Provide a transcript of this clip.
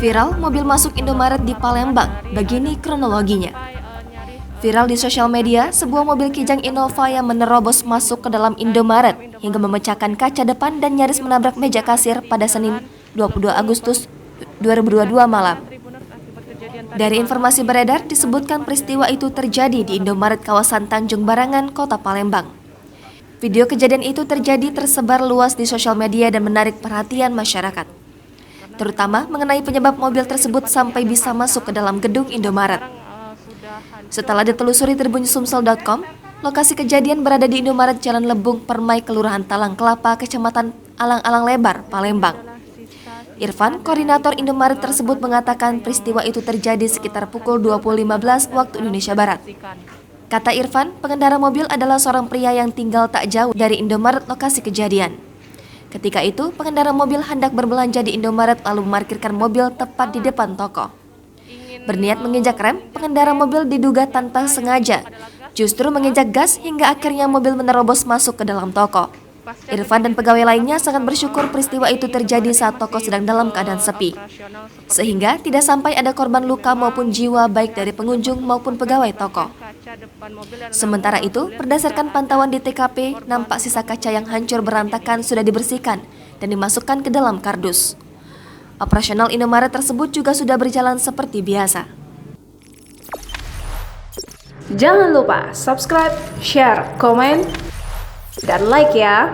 Viral mobil masuk Indomaret di Palembang, begini kronologinya. Viral di sosial media, sebuah mobil Kijang Innova yang menerobos masuk ke dalam Indomaret hingga memecahkan kaca depan dan nyaris menabrak meja kasir pada Senin 22 Agustus 2022 malam. Dari informasi beredar, disebutkan peristiwa itu terjadi di Indomaret kawasan Tanjung Barangan, Kota Palembang. Video kejadian itu tersebar luas di sosial media dan menarik perhatian masyarakat, terutama mengenai penyebab mobil tersebut sampai bisa masuk ke dalam gedung Indomaret. Setelah ditelusuri tribunsumsel.com, lokasi kejadian berada di Indomaret Jalan Lebung Permai, Kelurahan Talang Kelapa, Kecamatan Alang-Alang Lebar, Palembang. Irfan, koordinator Indomaret tersebut, mengatakan peristiwa itu terjadi sekitar pukul 20.15 waktu Indonesia Barat. Kata Irfan, pengendara mobil adalah seorang pria yang tinggal tak jauh dari Indomaret lokasi kejadian. Ketika itu, pengendara mobil hendak berbelanja di Indomaret lalu memarkirkan mobil tepat di depan toko. Berniat menginjak rem, pengendara mobil diduga tanpa sengaja justru menginjak gas hingga akhirnya mobil menerobos masuk ke dalam toko. Irfan dan pegawai lainnya sangat bersyukur peristiwa itu terjadi saat toko sedang dalam keadaan sepi, sehingga tidak sampai ada korban luka maupun jiwa baik dari pengunjung maupun pegawai toko. Sementara itu, berdasarkan pantauan di TKP, nampak sisa kaca yang hancur berantakan sudah dibersihkan dan dimasukkan ke dalam kardus. Operasional Indomaret tersebut juga sudah berjalan seperti biasa. Jangan lupa subscribe, share, komen, dan like ya!